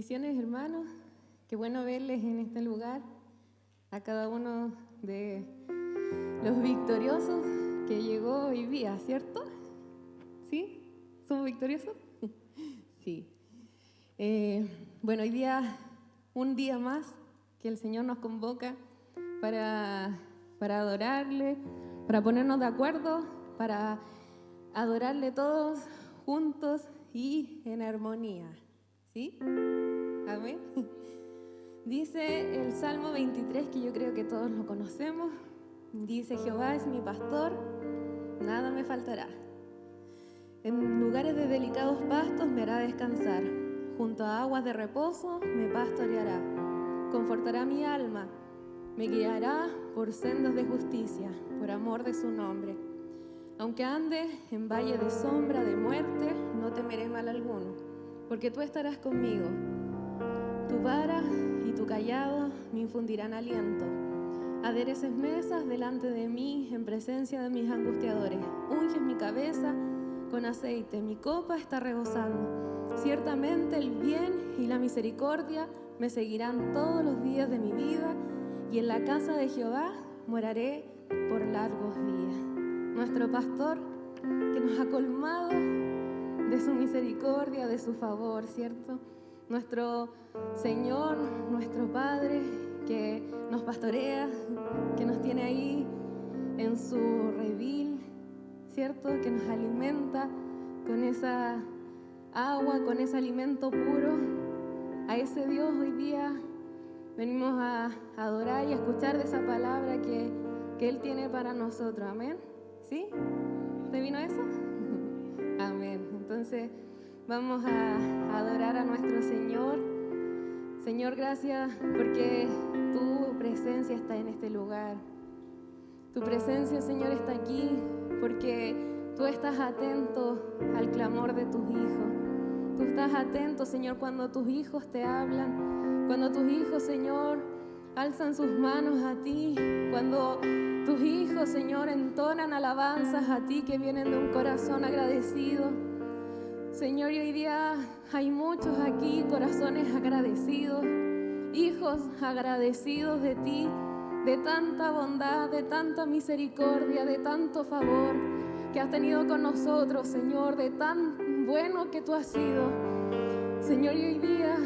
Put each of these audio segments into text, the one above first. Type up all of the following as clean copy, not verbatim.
Bendiciones, hermanos. Qué bueno verles en este lugar, a cada uno de los victoriosos que llegó hoy día, ¿cierto? ¿Sí? ¿Somos victoriosos? Sí. Bueno, hoy día, un día más que el Señor nos convoca para adorarle, para ponernos de acuerdo, para adorarle todos juntos y en armonía. ¿Sí? Amén. Dice el Salmo 23, que yo creo que todos lo conocemos. Dice: Jehová es mi pastor, nada me faltará. En lugares de delicados pastos me hará descansar. Junto a aguas de reposo me pastoreará. Confortará mi alma. Me guiará por sendas de justicia, por amor de su nombre. Aunque ande en valle de sombra de muerte, no temeré mal alguno, porque tú estarás conmigo. Tu vara y tu cayado me infundirán aliento. Adereces mesas delante de mí en presencia de mis angustiadores. Unges mi cabeza con aceite, mi copa está rebosando. Ciertamente el bien y la misericordia me seguirán todos los días de mi vida, y en la casa de Jehová moraré por largos días. Nuestro pastor, que nos ha colmado de su misericordia, de su favor, ¿cierto? Nuestro Señor, nuestro Padre, que nos pastorea, que nos tiene ahí en su redil, ¿cierto? Que nos alimenta con esa agua, con ese alimento puro. A ese Dios hoy día venimos a adorar y a escuchar de esa palabra que Él tiene para nosotros. Amén. ¿Sí? ¿Te vino eso? Amén. Entonces vamos a adorar a nuestro Señor. Señor, gracias porque tu presencia está en este lugar. Tu presencia, Señor, está aquí porque tú estás atento al clamor de tus hijos. Tú estás atento, Señor, cuando tus hijos te hablan, cuando tus hijos, Señor, alzan sus manos a ti, cuando tus hijos, Señor, entonan alabanzas a ti que vienen de un corazón agradecido. Señor, y hoy día hay muchos aquí, corazones agradecidos, hijos agradecidos de ti, de tanta bondad, de tanta misericordia, de tanto favor que has tenido con nosotros, Señor, de tan bueno que tú has sido. Señor, y hoy día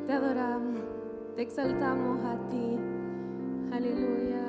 te adoramos, te exaltamos a ti. Aleluya.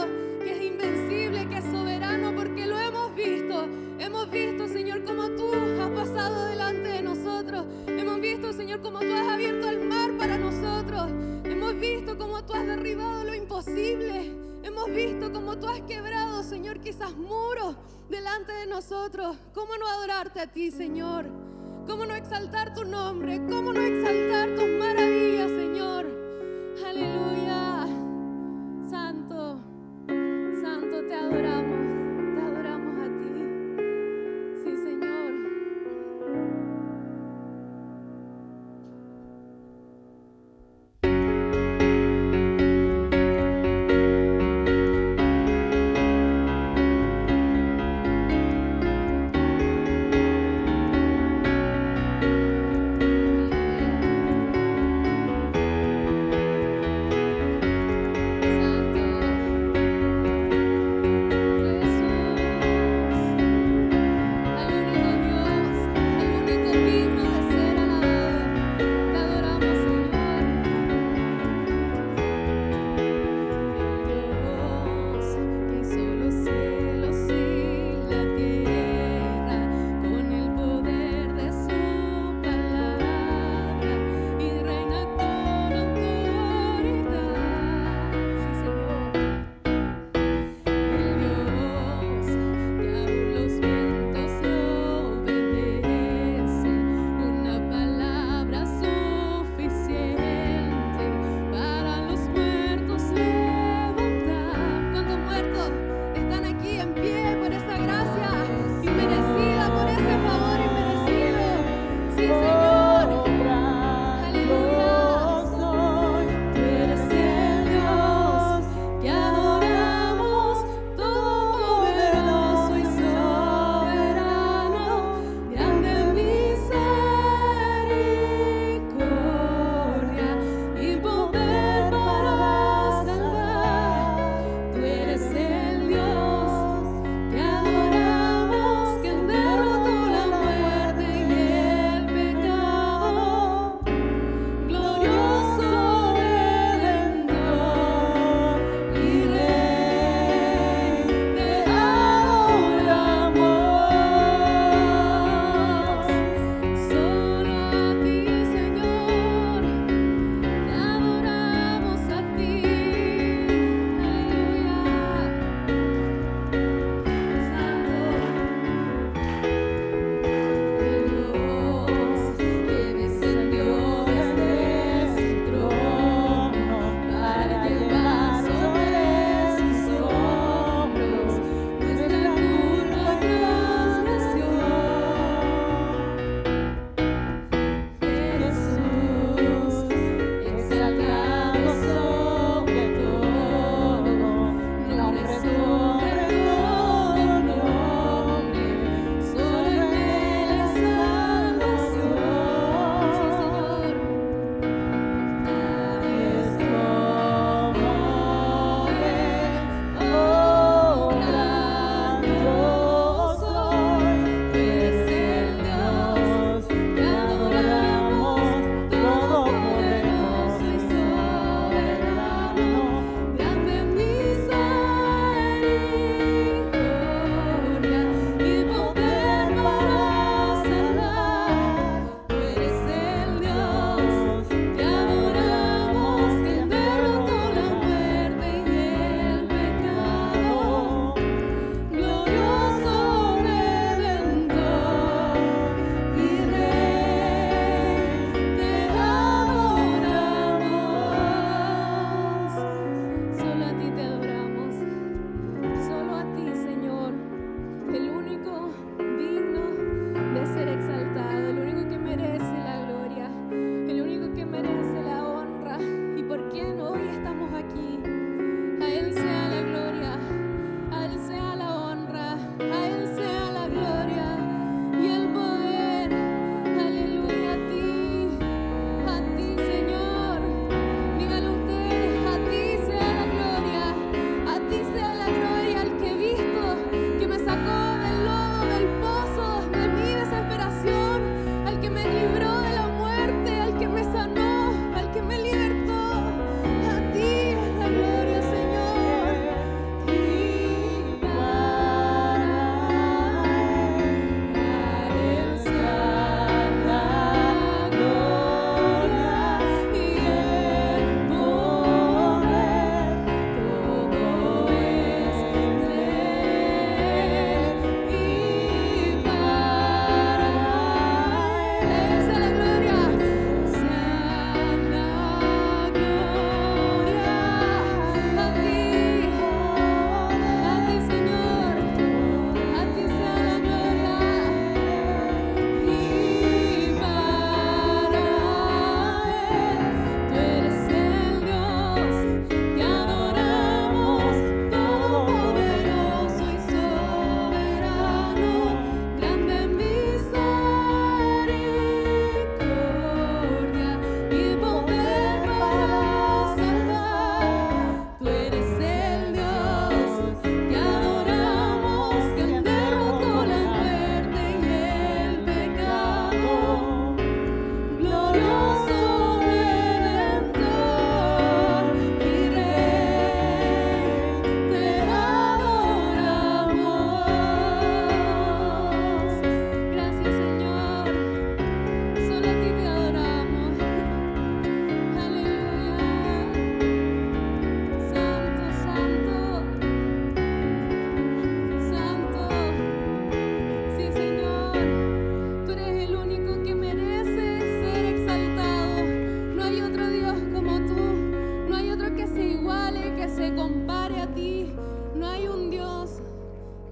declarado que es invencible, que es soberano, porque lo hemos visto. Hemos visto, Señor, cómo tú has pasado delante de nosotros. Hemos visto, Señor, cómo tú has abierto el mar para nosotros. Hemos visto cómo tú has derribado lo imposible. Hemos visto cómo tú has quebrado, Señor, quizás muros delante de nosotros. ¿Cómo no adorarte a ti, Señor? ¿Cómo no exaltar tu nombre? ¿Cómo no exaltar tus maravillas, Señor? Aleluya. Santo, Santo, te adoramos a ti. Sí, Señor.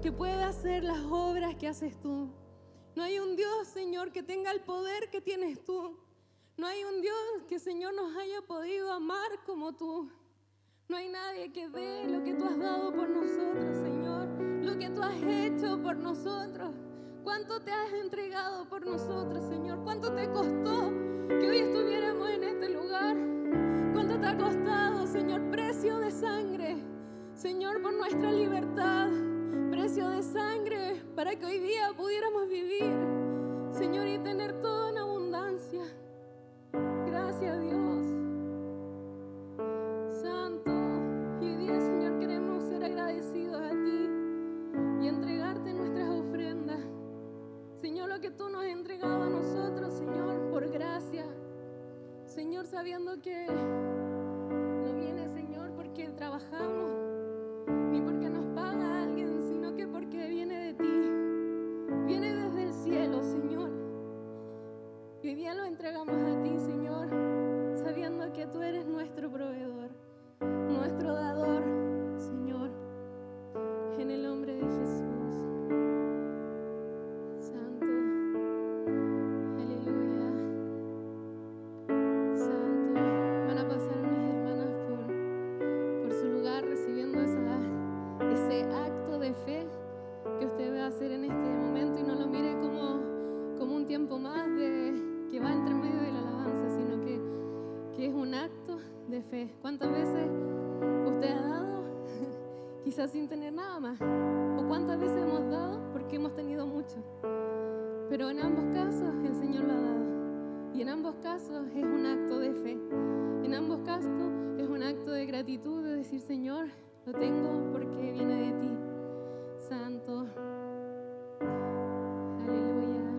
que pueda hacer las obras que haces tú. No hay un Dios, Señor, que tenga el poder que tienes tú. No hay un Dios que, Señor, nos haya podido amar como tú. No hay nadie que dé lo que tú has dado por nosotros, Señor, lo que tú has hecho por nosotros. ¿Cuánto te has entregado por nosotros, Señor? ¿Cuánto te costó que hoy estuviéramos en este lugar? ¿Cuánto te ha costado, Señor? Precio de sangre, Señor, por nuestra libertad. Precio de sangre para que hoy día pudiéramos vivir, Señor, y tener todo en abundancia. Gracias, Dios. Santo. Y hoy día, Señor, queremos ser agradecidos a ti y entregarte nuestras ofrendas. Señor, lo que tú nos has entregado a nosotros, Señor, por gracia. Señor, sabiendo que no viene, Señor, porque trabajamos, ni porque nos paga alguien, sino que porque viene de ti. Viene desde el cielo, Señor. Y hoy día lo entregamos a ti, Señor, sabiendo que tú eres nuestro proveedor, nuestro dador, Señor, en el nombre de Jesús. Santo, aleluya. Santo, van a pasar mis hermanas por su lugar recibiendo ese acto de fe que usted va a hacer en este momento, y no lo mire como un tiempo más que va entre medio de la alabanza, sino que es un acto de fe. ¿Cuántas veces usted ha dado quizás sin tener nada más? ¿O cuántas veces hemos dado porque hemos tenido mucho? Pero en ambos casos el Señor lo ha dado. Y en ambos casos es un acto de fe. En ambos casos es un acto de gratitud, de decir, Señor, lo tengo porque viene de ti. Santo. Aleluya.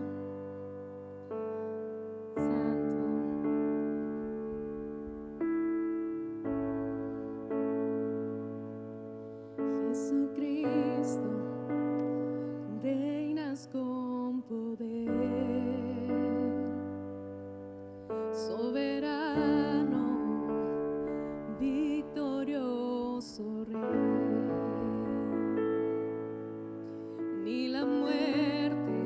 Santo. Jesucristo, reinas con poder, soberano, victorioso Rey. Ni la muerte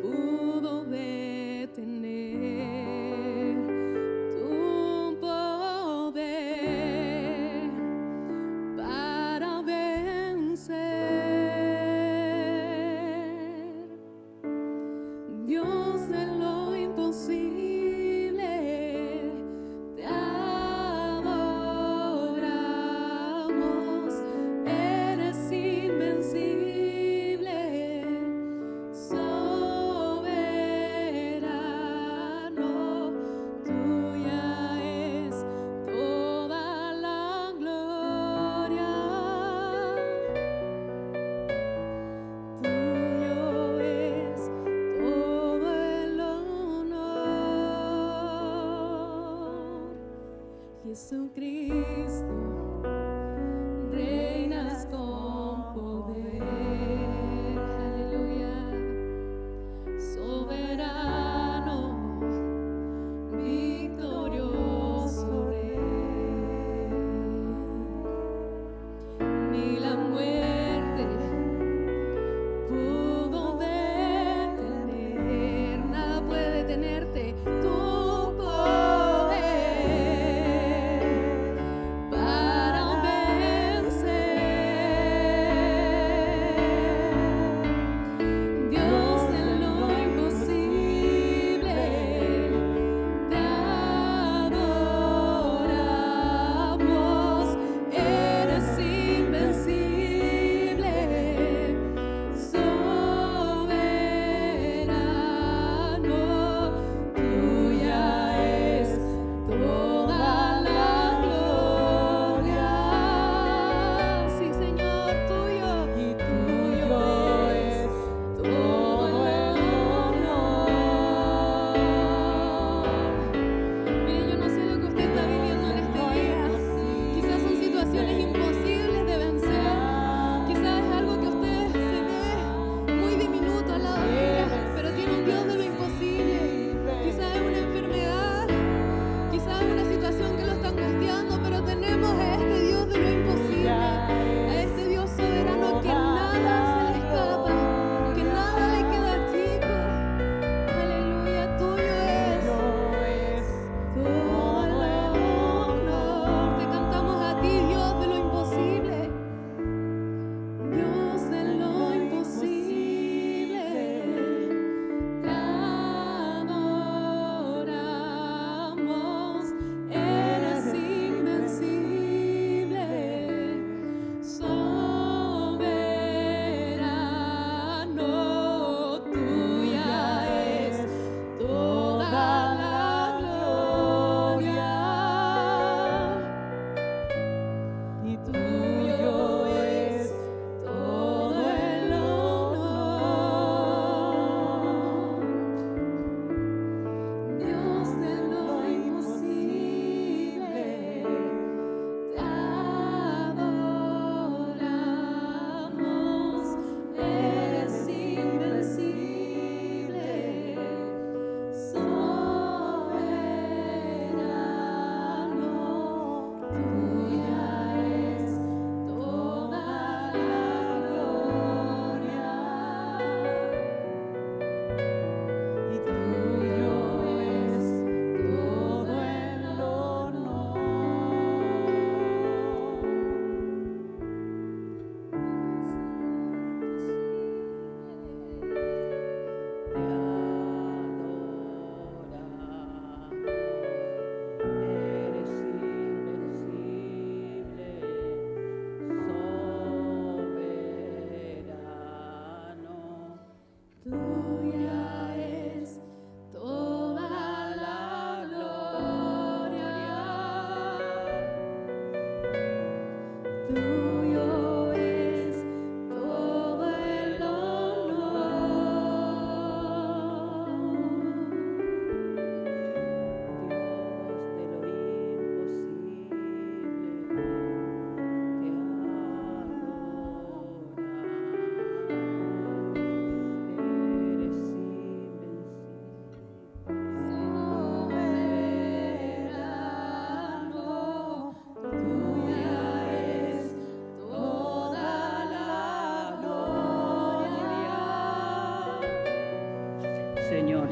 pudo detener tu poder para vencer. Dios de lo imposible, te adoramos. Eres invencible, soberano. Tuya es toda la gloria. Tuyo es todo el honor. Jesucristo, reinas con poder. Aleluya. Soberano, victorioso Rey. Ni la muerte pudo detener, nada puede detenerte, tu poder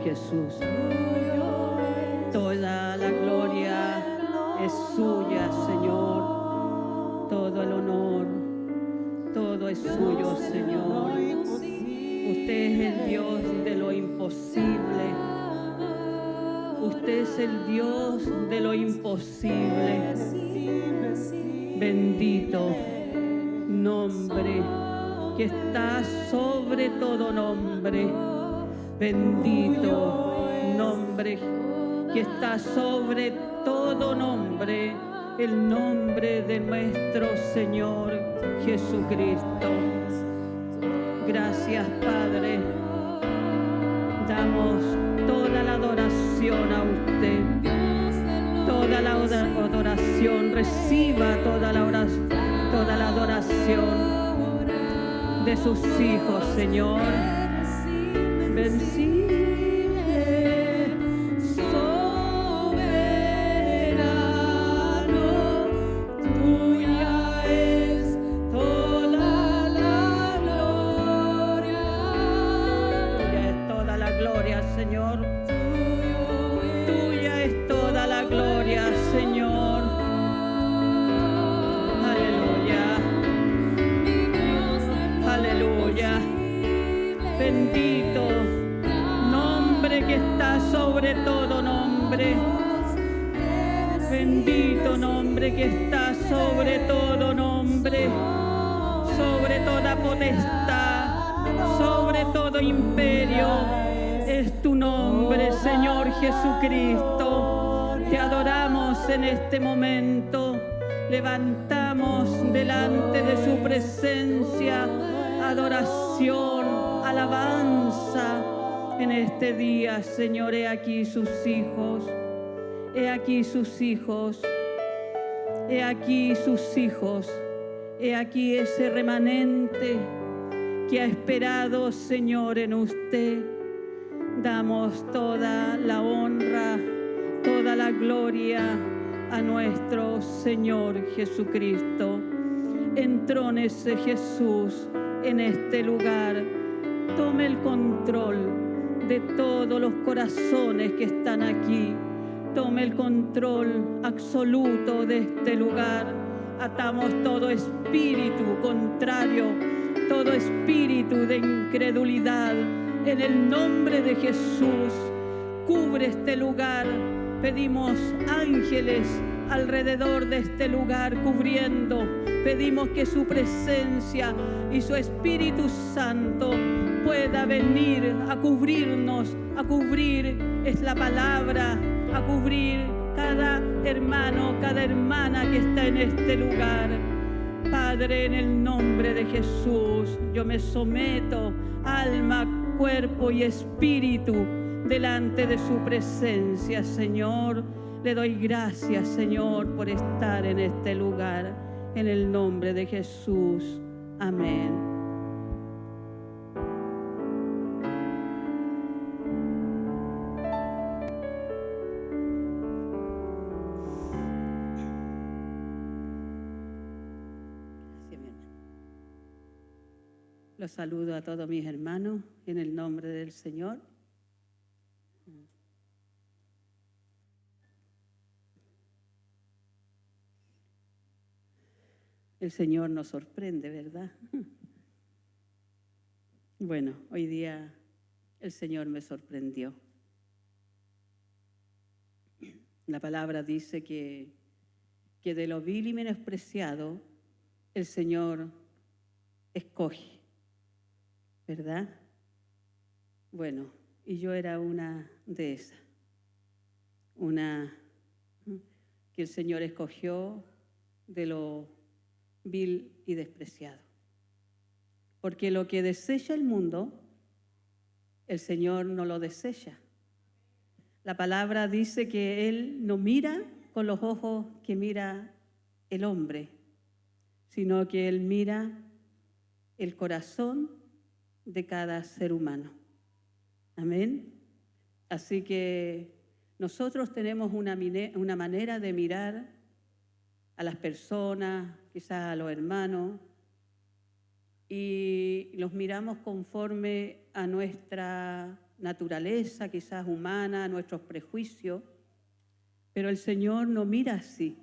Jesús. Toda la gloria es suya, Señor. Todo el honor, todo es suyo, Señor. Usted es el Dios de lo imposible. Usted es el Dios de lo imposible. Bendito nombre que está sobre todo nombre. Bendito nombre que está sobre todo nombre, el nombre de nuestro Señor Jesucristo. Gracias, Padre. Damos toda la adoración a usted. Toda la adoración, reciba toda la adoración de sus hijos, Señor. Vencible, soberano, tuya es toda la gloria. Tuya es toda la gloria, Señor. Tuya es toda la gloria, Señor. Aleluya. Aleluya. Bendito nombre que está sobre todo nombre. Bendito nombre que está sobre todo nombre, sobre toda potestad, sobre todo imperio. Es tu nombre, Señor Jesucristo. Te adoramos en este momento. Levantamos delante de su presencia adoración, alabanza en este día, Señor. He aquí sus hijos, he aquí sus hijos, he aquí sus hijos, he aquí ese remanente que ha esperado, Señor, en usted. Damos toda la honra, toda la gloria a nuestro Señor Jesucristo. Entrónese Jesús en este lugar. Tome el control de todos los corazones que están aquí. Tome el control absoluto de este lugar. Atamos todo espíritu contrario, todo espíritu de incredulidad. En el nombre de Jesús, cubre este lugar. Pedimos ángeles alrededor de este lugar cubriendo. Pedimos que su presencia y su Espíritu Santo pueda venir a cubrirnos, a cubrir es la palabra, a cubrir cada hermano, cada hermana que está en este lugar. Padre, en el nombre de Jesús, yo me someto, alma, cuerpo y espíritu, delante de su presencia, Señor. Le doy gracias, Señor, por estar en este lugar. En el nombre de Jesús. Amén. Gracias, mi hermano. Los saludo a todos mis hermanos en el nombre del Señor. El Señor nos sorprende, ¿verdad? Bueno, hoy día el Señor me sorprendió. La palabra dice que de lo vil y menospreciado el Señor escoge, ¿verdad? Bueno, y yo era una de esas, una que el Señor escogió de lo vil y despreciado. Porque lo que desecha el mundo, el Señor no lo desecha. La palabra dice que Él no mira con los ojos que mira el hombre, sino que Él mira el corazón de cada ser humano. Amén. Así que nosotros tenemos una manera de mirar a las personas, quizás a los hermanos, y los miramos conforme a nuestra naturaleza, quizás humana, a nuestros prejuicios, pero el Señor no mira así.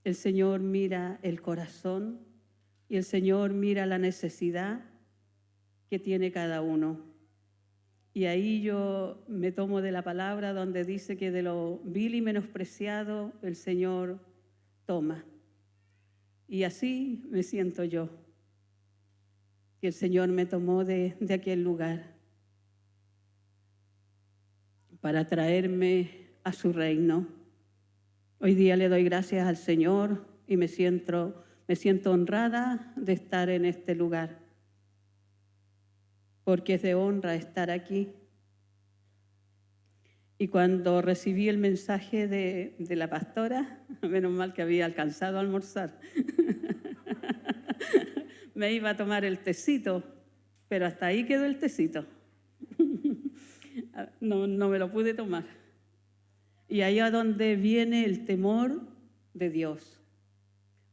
El Señor mira el corazón y el Señor mira la necesidad que tiene cada uno. Y ahí yo me tomo de la palabra donde dice que de lo vil y menospreciado el Señor toma. Y así me siento yo, que el Señor me tomó de aquel lugar para traerme a su reino. Hoy día le doy gracias al Señor y me siento honrada de estar en este lugar, porque es de honra estar aquí. Y cuando recibí el mensaje de la pastora, menos mal que había alcanzado a almorzar, me iba a tomar el tecito, pero hasta ahí quedó el tecito. No me lo pude tomar. Y ahí es donde viene el temor de Dios.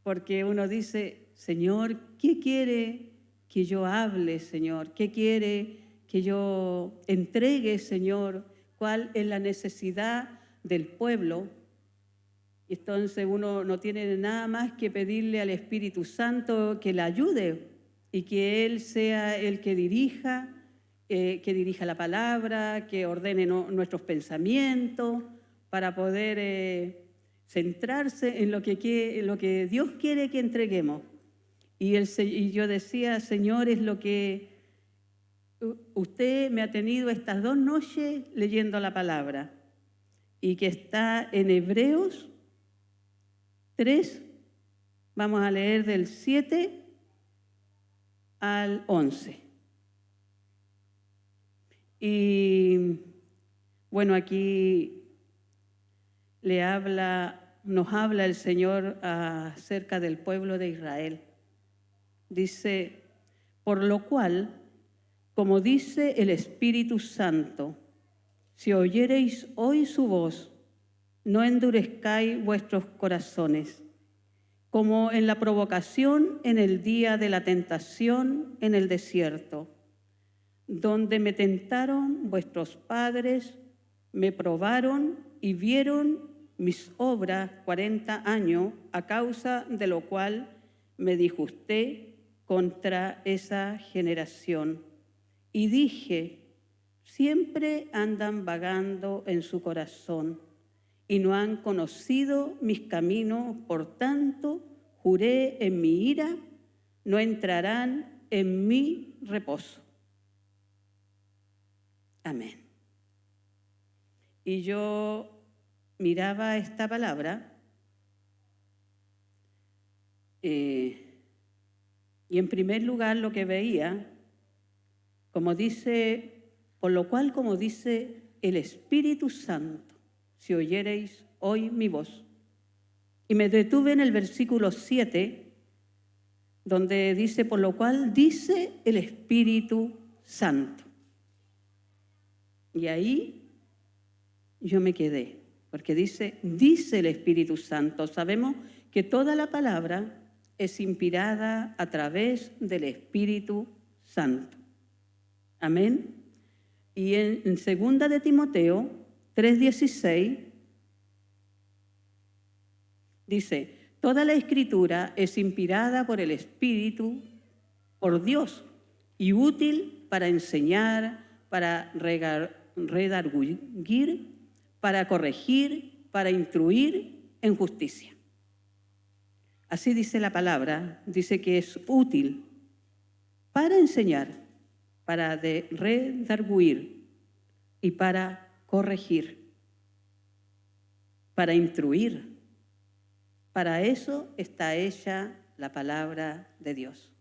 Porque uno dice, Señor, ¿qué quiere que yo hable, Señor? ¿Qué quiere que yo entregue, Señor? ¿Cuál es la necesidad del pueblo? Y entonces uno no tiene nada más que pedirle al Espíritu Santo que le ayude y que Él sea el que dirija la palabra, que ordene nuestros pensamientos para poder centrarse en lo que Dios quiere que entreguemos. Y yo decía, Señor, es lo que usted me ha tenido estas 2 noches leyendo la palabra y que está en Hebreos 3, vamos a leer del 7 al 11. Y bueno, aquí nos habla el Señor acerca del pueblo de Israel. Dice, por lo cual, como dice el Espíritu Santo, si oyereis hoy su voz, no endurezcáis vuestros corazones, como en la provocación en el día de la tentación en el desierto, donde me tentaron vuestros padres, me probaron y vieron mis obras 40 años, a causa de lo cual me disgusté contra esa generación. Y dije, siempre andan vagando en su corazón y no han conocido mis caminos, por tanto, juré en mi ira, no entrarán en mi reposo. Amén. Y yo miraba esta palabra y en primer lugar lo que veía, como dice, por lo cual, como dice el Espíritu Santo, si oyereis hoy mi voz. Y me detuve en el versículo 7, donde dice, por lo cual dice el Espíritu Santo. Y ahí yo me quedé, porque dice el Espíritu Santo. Sabemos que toda la palabra es inspirada a través del Espíritu Santo. Amén. Y en 2 de Timoteo 3:16 dice, toda la Escritura es inspirada por el Espíritu, por Dios, y útil para enseñar, para redarguir, para corregir, para instruir en justicia. Así dice la palabra, dice que es útil para enseñar, para redarguir y para corregir, para instruir. Para eso está hecha la palabra de Dios.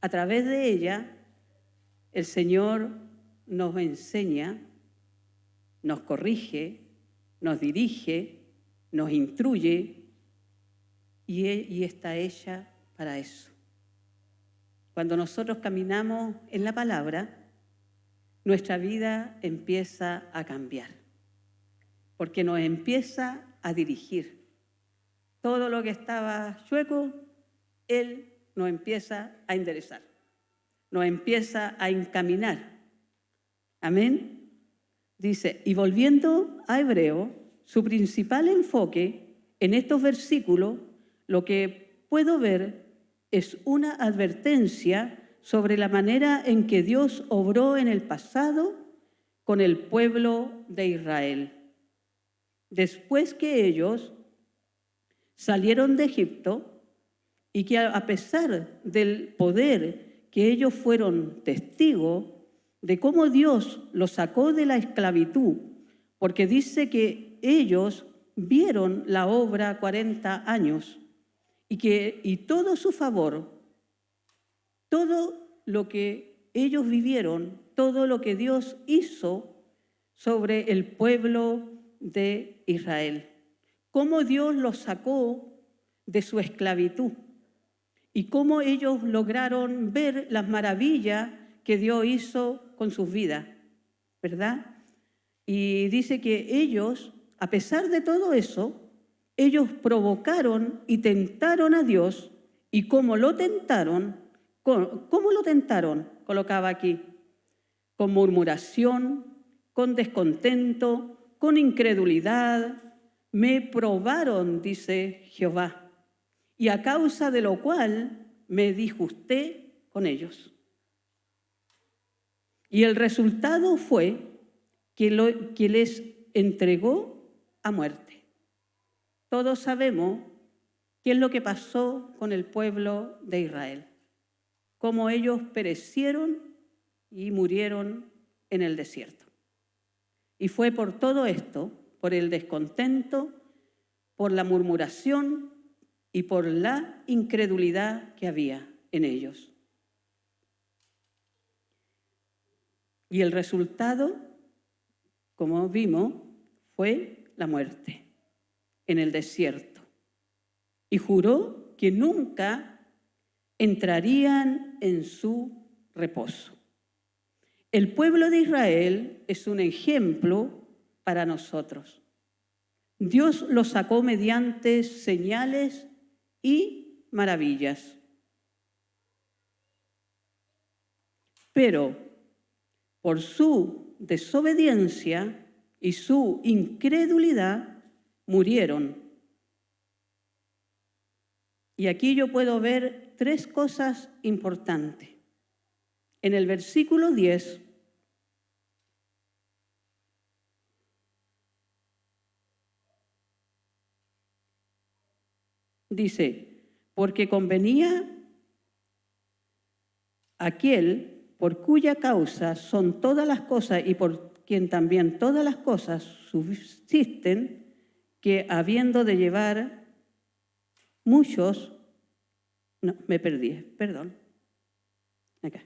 A través de ella, el Señor nos enseña, nos corrige, nos dirige, nos instruye y está hecha para eso. Cuando nosotros caminamos en la palabra, nuestra vida empieza a cambiar, porque nos empieza a dirigir. Todo lo que estaba chueco, Él nos empieza a enderezar, nos empieza a encaminar. Amén. Dice, y volviendo a Hebreo, su principal enfoque en estos versículos, lo que puedo ver es una advertencia sobre la manera en que Dios obró en el pasado con el pueblo de Israel. Después que ellos salieron de Egipto y que a pesar del poder que ellos fueron testigos de cómo Dios los sacó de la esclavitud, porque dice que ellos vieron la obra 40 años y todo su favor, todo lo que ellos vivieron, todo lo que Dios hizo sobre el pueblo de Israel, cómo Dios los sacó de su esclavitud y cómo ellos lograron ver las maravillas que Dios hizo con sus vidas, ¿verdad? Y dice que ellos, a pesar de todo eso, ellos provocaron y tentaron a Dios. ¿Y cómo lo tentaron? ¿Cómo lo tentaron? Colocaba aquí. Con murmuración, con descontento, con incredulidad. Me probaron, dice Jehová, y a causa de lo cual me disgusté con ellos. Y el resultado fue que les entregó a muerte. Todos sabemos qué es lo que pasó con el pueblo de Israel, cómo ellos perecieron y murieron en el desierto. Y fue por todo esto, por el descontento, por la murmuración y por la incredulidad que había en ellos. Y el resultado, como vimos, fue la muerte en el desierto. Y juró que nunca entrarían en su reposo. El pueblo de Israel es un ejemplo para nosotros. Dios los sacó mediante señales y maravillas. Pero por su desobediencia y su incredulidad murieron. Y aquí yo puedo ver 3 cosas importantes. En el versículo 10 dice, porque convenía aquel por cuya causa son todas las cosas y por quien también todas las cosas subsisten, que habiendo de llevar muchos, no, me perdí, perdón, acá,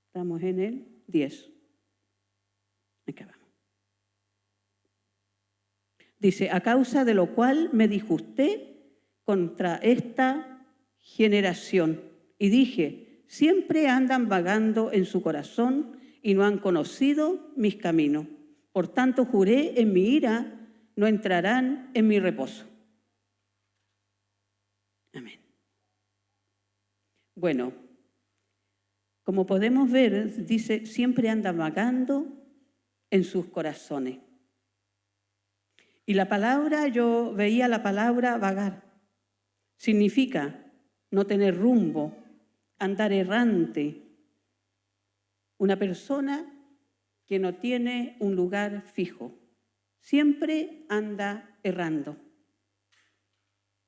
estamos en el 10, acá vamos. Dice, a causa de lo cual me disgusté contra esta generación y dije, siempre andan vagando en su corazón y no han conocido mis caminos. Por tanto, juré en mi ira, no entrarán en mi reposo. Amén. Bueno, como podemos ver, dice, siempre andan vagando en sus corazones. Y la palabra, yo veía la palabra vagar. Significa no tener rumbo, andar errante. Una persona que no tiene un lugar fijo. Siempre anda errando,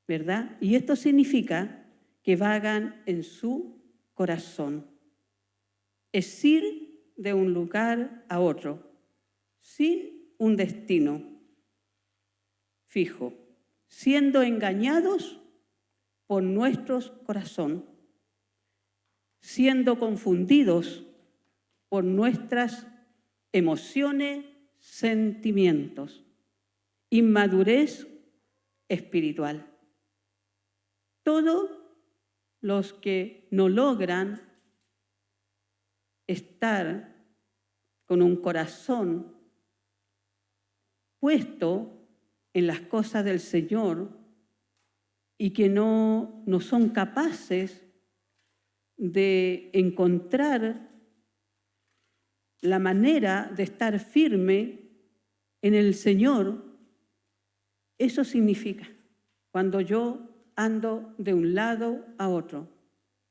¿verdad? Y esto significa que vagan en su corazón. Es ir de un lugar a otro, sin un destino fijo, siendo engañados por nuestro corazón, siendo confundidos por nuestras emociones, sentimientos, inmadurez espiritual. Todos los que no logran estar con un corazón puesto en las cosas del Señor y que no son capaces de encontrar la manera de estar firme en el Señor, eso significa cuando yo ando de un lado a otro,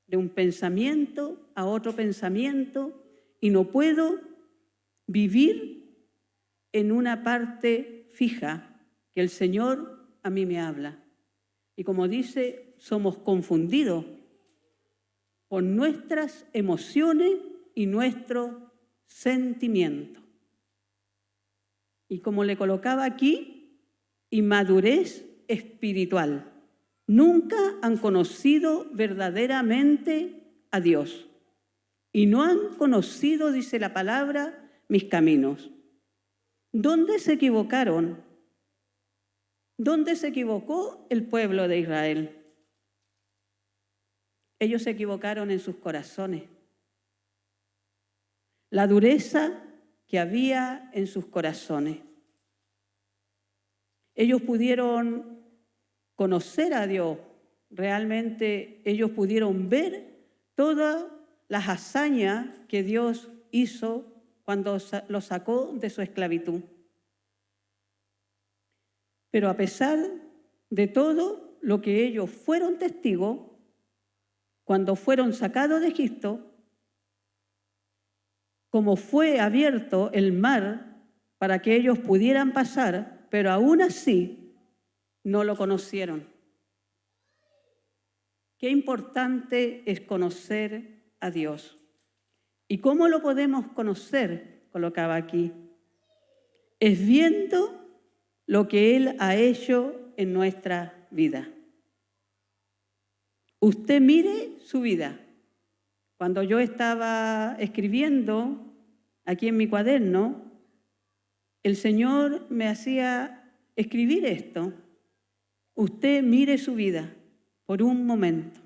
de un pensamiento a otro pensamiento, y no puedo vivir en una parte fija que el Señor a mí me habla. Y como dice, somos confundidos por nuestras emociones y nuestros sentimientos. Y como le colocaba aquí, inmadurez espiritual. Nunca han conocido verdaderamente a Dios y no han conocido, dice la palabra, mis caminos. ¿Dónde se equivocaron? ¿Dónde se equivocó el pueblo de Israel? Ellos se equivocaron en sus corazones. La dureza que había en sus corazones. Ellos pudieron conocer a Dios, realmente ellos pudieron ver todas las hazañas que Dios hizo cuando los sacó de su esclavitud. Pero a pesar de todo lo que ellos fueron testigos, cuando fueron sacados de Egipto, como fue abierto el mar para que ellos pudieran pasar, pero aún así no lo conocieron. Qué importante es conocer a Dios. ¿Y cómo lo podemos conocer? Colocaba aquí. Es viendo lo que Él ha hecho en nuestra vida. Usted mire su vida. Cuando yo estaba escribiendo aquí en mi cuaderno, el Señor me hacía escribir esto. Usted mire su vida por un momento.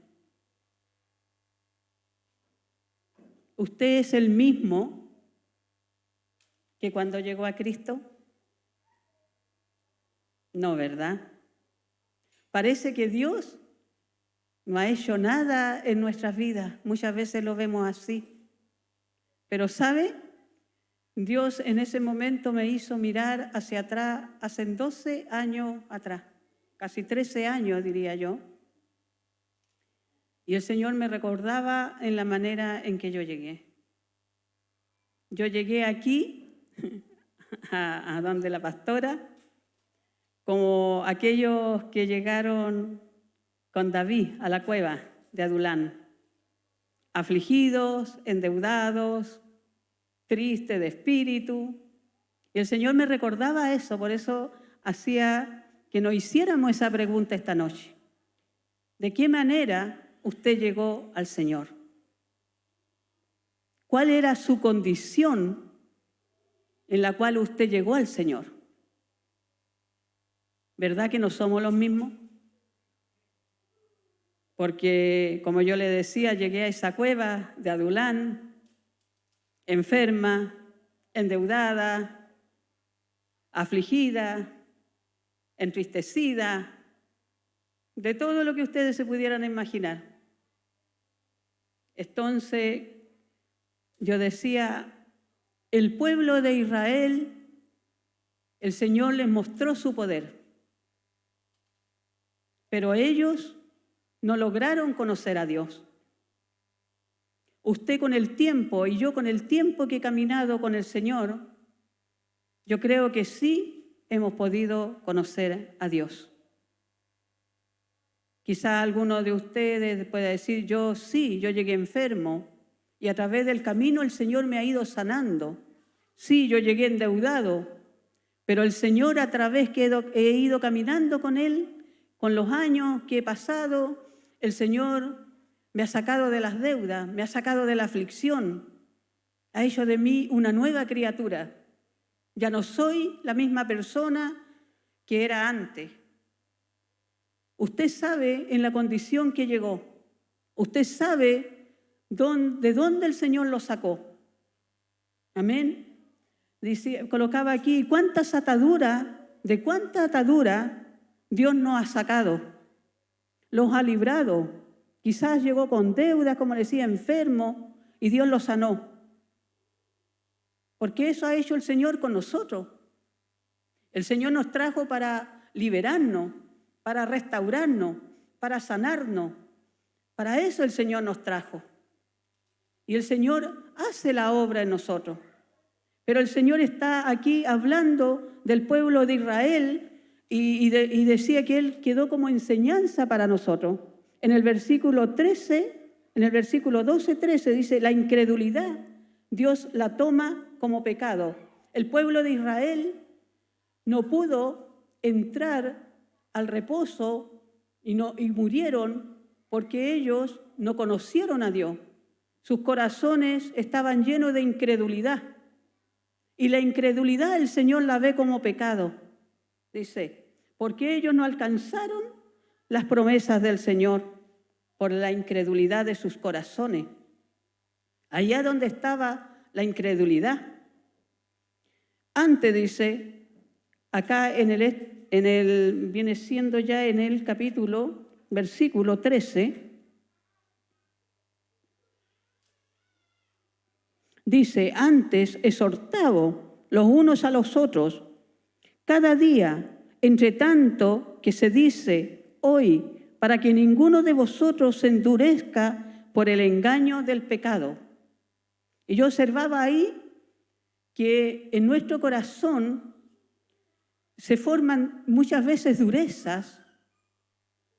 ¿Usted es el mismo que cuando llegó a Cristo? No, ¿verdad? Parece que Dios no ha hecho nada en nuestras vidas. Muchas veces lo vemos así. Pero ¿sabe? Dios en ese momento me hizo mirar hacia atrás, hace 12 años atrás, casi 13 años diría yo. Y el Señor me recordaba en la manera en que yo llegué. Yo llegué aquí, a donde la pastora, como aquellos que llegaron con David a la cueva de Adulán, afligidos, endeudados, tristes de espíritu. Y el Señor me recordaba eso, por eso hacía que nos hiciéramos esa pregunta esta noche. ¿De qué manera usted llegó al Señor? ¿Cuál era su condición en la cual usted llegó al Señor? ¿Verdad que no somos los mismos? Porque, como yo le decía, llegué a esa cueva de Adulán, enferma, endeudada, afligida, entristecida, de todo lo que ustedes se pudieran imaginar. Entonces, yo decía, el pueblo de Israel, el Señor les mostró su poder, pero ellos no lograron conocer a Dios. Usted con el tiempo y yo con el tiempo que he caminado con el Señor, yo creo que sí hemos podido conocer a Dios. Quizá alguno de ustedes pueda decir, yo llegué enfermo y a través del camino el Señor me ha ido sanando. Sí, yo llegué endeudado, pero el Señor a través que he ido caminando con Él, con los años que he pasado, el Señor me ha sacado de las deudas, me ha sacado de la aflicción, ha hecho de mí una nueva criatura. Ya no soy la misma persona que era antes. Usted sabe en la condición que llegó. Usted sabe de dónde el Señor lo sacó. Amén. Dice, colocaba aquí, de cuánta atadura Dios nos ha sacado. Los ha librado. Quizás llegó con deudas, como decía, enfermo, y Dios lo sanó. Porque eso ha hecho el Señor con nosotros. El Señor nos trajo para liberarnos, para restaurarnos, para sanarnos. Para eso el Señor nos trajo. Y el Señor hace la obra en nosotros. Pero el Señor está aquí hablando del pueblo de Israel y decía que Él quedó como enseñanza para nosotros. En el versículo 13, en el versículo 12-13 dice, la incredulidad Dios la toma como pecado. El pueblo de Israel no pudo entrar al reposo y murieron porque ellos no conocieron a Dios. Sus corazones estaban llenos de incredulidad. Y la incredulidad el Señor la ve como pecado. Dice, porque ellos no alcanzaron las promesas del Señor por la incredulidad de sus corazones. Allá donde estaba la incredulidad. Antes dice, acá viene siendo ya en el capítulo, versículo 13, dice, antes exhortaos los unos a los otros, cada día, entre tanto que se dice hoy, para que ninguno de vosotros se endurezca por el engaño del pecado. Y yo observaba ahí que en nuestro corazón se forman muchas veces durezas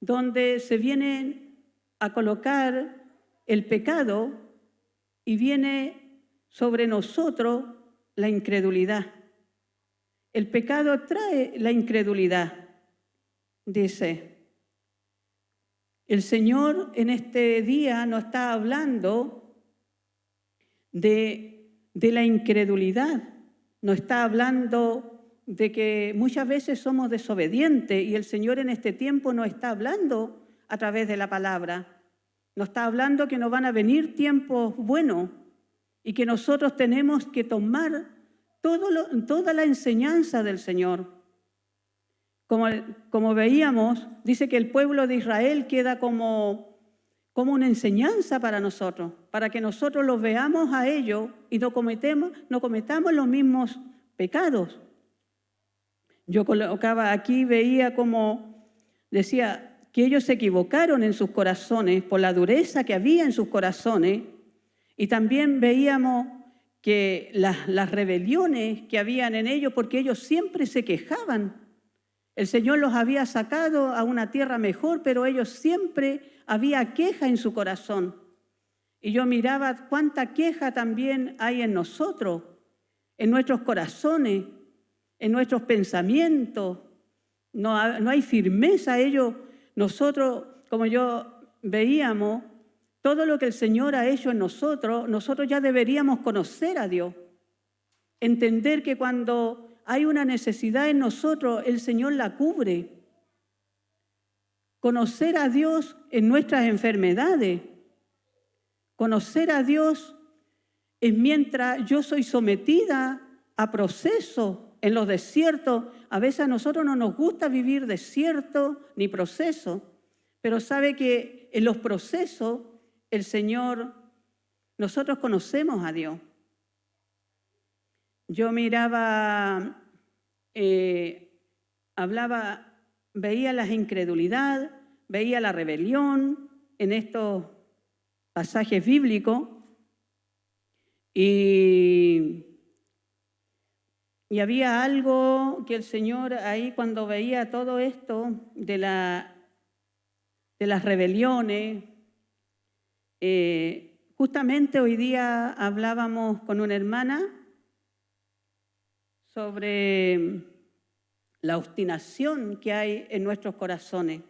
donde se vienen a colocar el pecado y viene sobre nosotros la incredulidad. El pecado trae la incredulidad, dice. El Señor en este día nos está hablando de la incredulidad, nos está hablando de que muchas veces somos desobedientes y el Señor en este tiempo nos está hablando a través de la palabra. Nos está hablando que nos van a venir tiempos buenos y que nosotros tenemos que tomar toda la enseñanza del Señor. Como veíamos, dice que el pueblo de Israel queda como una enseñanza para nosotros, para que nosotros los veamos a ellos y no cometamos los mismos pecados. Yo colocaba aquí, veía como decía que ellos se equivocaron en sus corazones por la dureza que había en sus corazones, y también veíamos que las rebeliones que habían en ellos, porque ellos siempre se quejaban. El Señor los había sacado a una tierra mejor, pero ellos siempre había queja en su corazón. Y yo miraba cuánta queja también hay en nosotros, en nuestros corazones, en nuestros pensamientos. No hay firmeza. Nosotros, como yo veíamos, todo lo que el Señor ha hecho en nosotros ya deberíamos conocer a Dios. Entender que cuando hay una necesidad en nosotros, el Señor la cubre. Conocer a Dios en nuestras enfermedades. Conocer a Dios es mientras yo soy sometida a procesos en los desiertos. A veces a nosotros no nos gusta vivir desierto ni proceso, pero sabe que en los procesos el Señor, nosotros conocemos a Dios. Yo miraba, veía la incredulidad, veía la rebelión en estos pasajes bíblicos y había algo que el Señor ahí cuando veía todo esto de las rebeliones, justamente hoy día hablábamos con una hermana sobre la obstinación que hay en nuestros corazones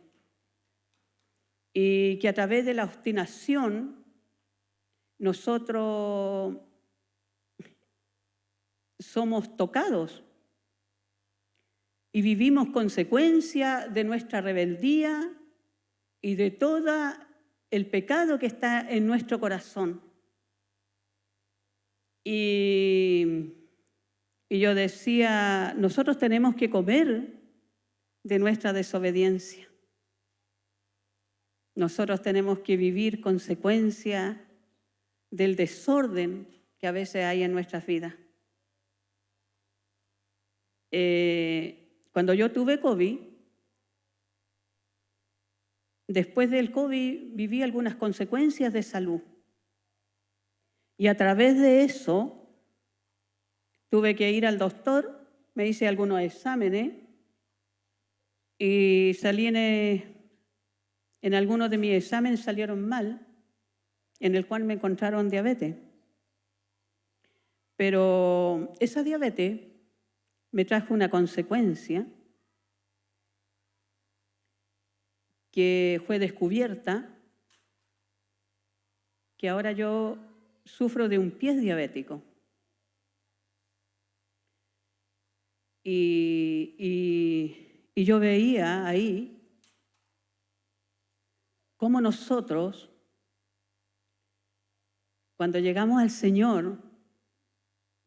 y que a través de la obstinación nosotros somos tocados y vivimos consecuencia de nuestra rebeldía y de todo el pecado que está en nuestro corazón. Y yo decía, nosotros tenemos que comer de nuestra desobediencia. Nosotros tenemos que vivir consecuencia del desorden que a veces hay en nuestras vidas. Cuando yo tuve COVID, después del COVID viví algunas consecuencias de salud. Y a través de eso tuve que ir al doctor, me hice algunos exámenes y salí en algunos de mis exámenes salieron mal, en el cual me encontraron diabetes. Pero esa diabetes me trajo una consecuencia que fue descubierta, que ahora yo sufro de un pie diabético. Y yo veía ahí cómo nosotros, cuando llegamos al Señor,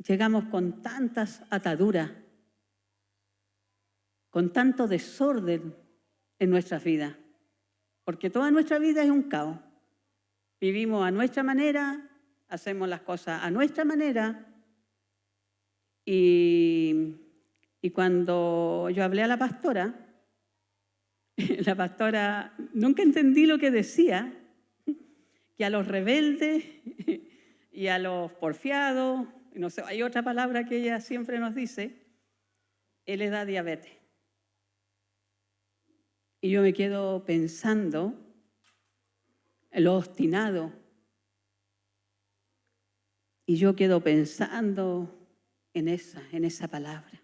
llegamos con tantas ataduras, con tanto desorden en nuestras vidas, porque toda nuestra vida es un caos. Vivimos a nuestra manera, hacemos las cosas a nuestra manera, y cuando yo hablé a la pastora nunca entendí lo que decía, que a los rebeldes y a los porfiados, no sé, hay otra palabra que ella siempre nos dice, Él les da diabetes. Y yo me quedo pensando en lo obstinado. Y yo quedo pensando en esa palabra.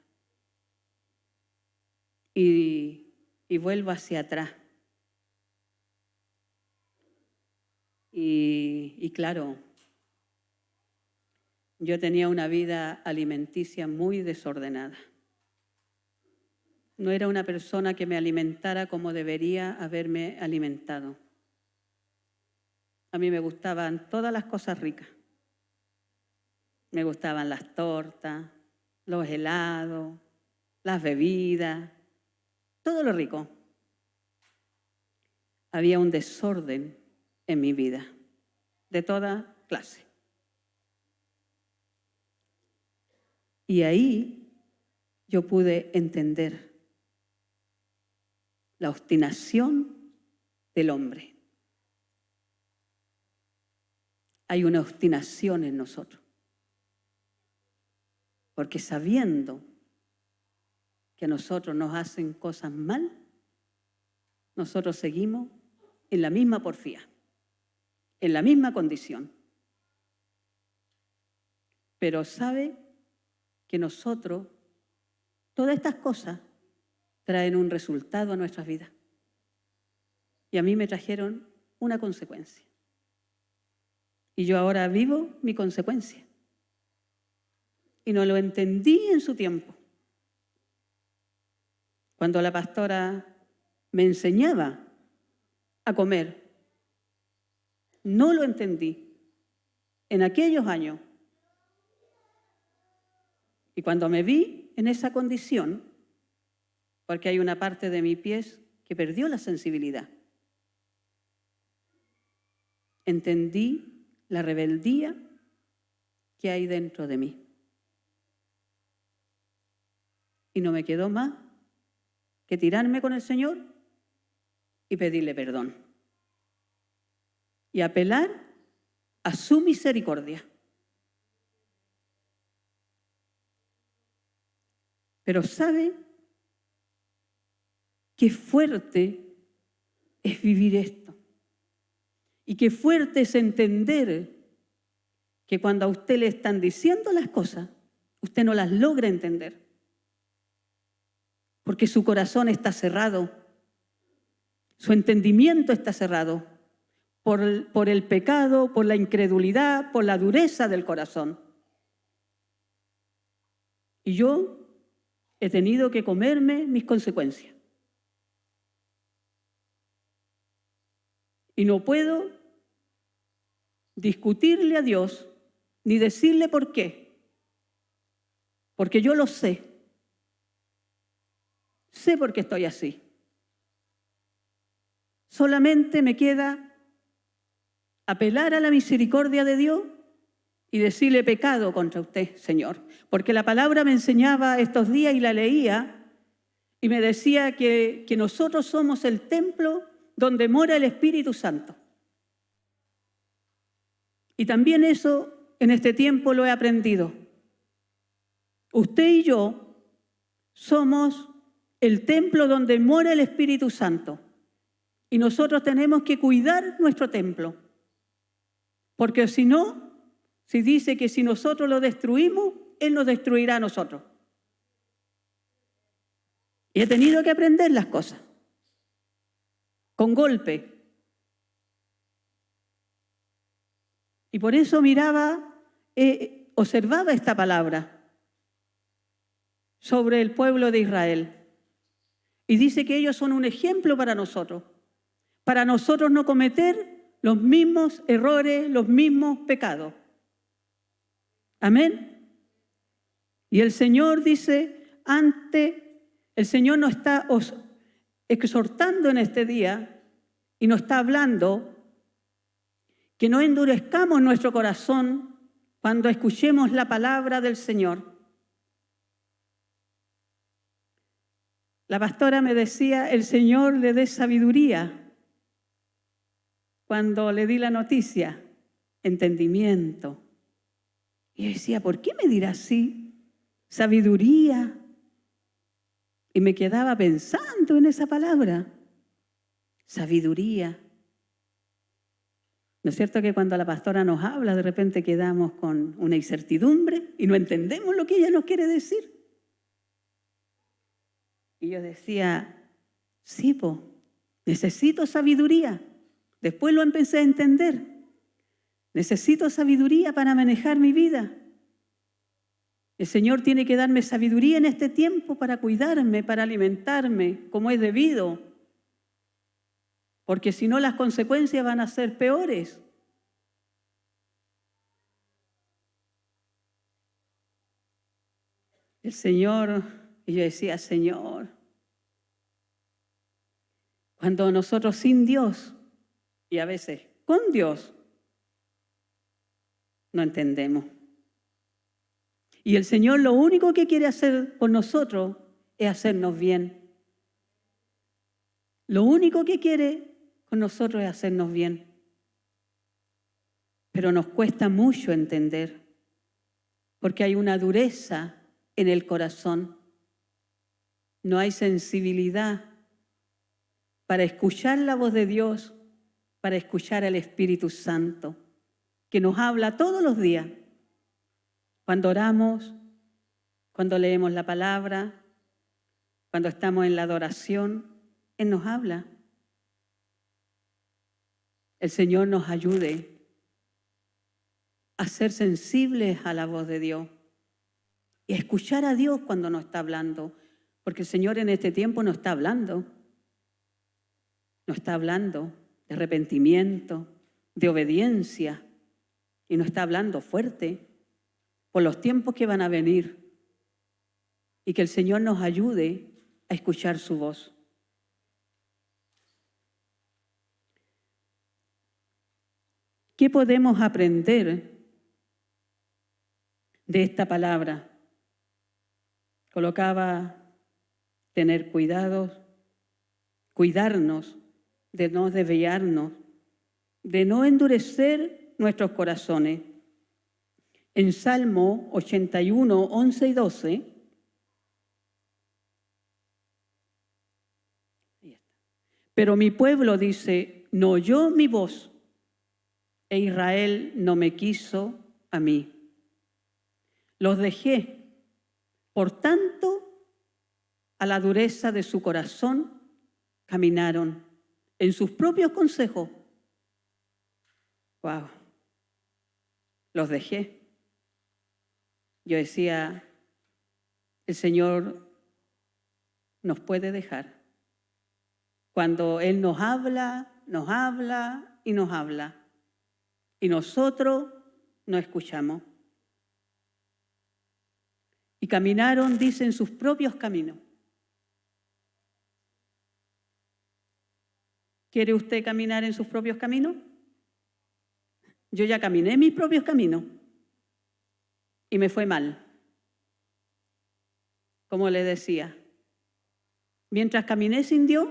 Y vuelvo hacia atrás. Y claro, yo tenía una vida alimenticia muy desordenada. No era una persona que me alimentara como debería haberme alimentado. A mí me gustaban todas las cosas ricas. Me gustaban las tortas, los helados, las bebidas, todo lo rico. Había un desorden en mi vida, de toda clase. Y ahí yo pude entender la obstinación del hombre. Hay una obstinación en nosotros. Porque sabiendo que a nosotros nos hacen cosas mal, nosotros seguimos en la misma porfía, en la misma condición. Pero sabe que nosotros, todas estas cosas, traen un resultado a nuestras vidas. Y a mí me trajeron una consecuencia. Y yo ahora vivo mi consecuencia. Y no lo entendí en su tiempo. Cuando la pastora me enseñaba a comer, no lo entendí en aquellos años. Y cuando me vi en esa condición, porque hay una parte de mi pies que perdió la sensibilidad, entendí la rebeldía que hay dentro de mí. Y no me quedó más que tirarme con el Señor y pedirle perdón. Y apelar a su misericordia. Pero ¿sabe qué fuerte es vivir esto? Y qué fuerte es entender que cuando a usted le están diciendo las cosas, usted no las logra entender. Porque su corazón está cerrado, su entendimiento está cerrado por el pecado, por la incredulidad, por la dureza del corazón. Y yo he tenido que comerme mis consecuencias. Y no puedo discutirle a Dios ni decirle por qué, porque yo lo sé. Sé por qué estoy así. solamente me queda apelar a la misericordia de Dios y decirle pecado contra usted, Señor. Porque la palabra me enseñaba estos días y la leía y me decía que nosotros somos el templo donde mora el Espíritu Santo. Y también eso en este tiempo lo he aprendido. Usted y yo somos el templo donde mora el Espíritu Santo. Y nosotros tenemos que cuidar nuestro templo. Porque si no, si dice que si nosotros lo destruimos, Él nos destruirá a nosotros. Y he tenido que aprender las cosas. Con golpe. Y por eso observaba esta palabra sobre el pueblo de Israel. Y dice que ellos son un ejemplo para nosotros no cometer los mismos errores, los mismos pecados. Amén. Y el Señor dice, el Señor nos está exhortando en este día y nos está hablando que no endurezcamos nuestro corazón cuando escuchemos la palabra del Señor. La pastora me decía, el Señor le dé sabiduría. Cuando le di la noticia, entendimiento. Y yo decía, ¿por qué me dirá así? Sabiduría. Y me quedaba pensando en esa palabra. Sabiduría. ¿No es cierto que cuando la pastora nos habla, de repente quedamos con una incertidumbre y no entendemos lo que ella nos quiere decir? Y yo decía, sí, necesito sabiduría. Después lo empecé a entender. Necesito sabiduría para manejar mi vida. El Señor tiene que darme sabiduría en este tiempo para cuidarme, para alimentarme como es debido. Porque si no, las consecuencias van a ser peores. El Señor, y yo decía, Señor, cuando nosotros sin Dios, y a veces con Dios, no entendemos. Y el Señor lo único que quiere hacer por nosotros es hacernos bien. Lo único que quiere con nosotros es hacernos bien. Pero nos cuesta mucho entender, porque hay una dureza en el corazón. No hay sensibilidad para escuchar la voz de Dios, para escuchar al Espíritu Santo, que nos habla todos los días. Cuando oramos, cuando leemos la palabra, cuando estamos en la adoración, Él nos habla. El Señor nos ayude a ser sensibles a la voz de Dios y a escuchar a Dios cuando nos está hablando, porque el Señor en este tiempo nos está hablando de arrepentimiento, de obediencia, y nos está hablando fuerte por los tiempos que van a venir, y que el Señor nos ayude a escuchar su voz. ¿Qué podemos aprender de esta palabra? Colocaba tener cuidados, cuidarnos, de no desviarnos, de no endurecer nuestros corazones. En Salmo 81, 11 y 12, pero mi pueblo dice, no oyó mi voz, e Israel no me quiso a mí. Los dejé, por tanto, a la dureza de su corazón caminaron en sus propios consejos. Wow, los dejé. Yo decía, el Señor nos puede dejar. Cuando Él nos habla y nos habla. Y nosotros no escuchamos. Y caminaron, dicen, sus propios caminos. ¿Quiere usted caminar en sus propios caminos? Yo ya caminé mis propios caminos y me fue mal. Como le decía, mientras caminé sin Dios,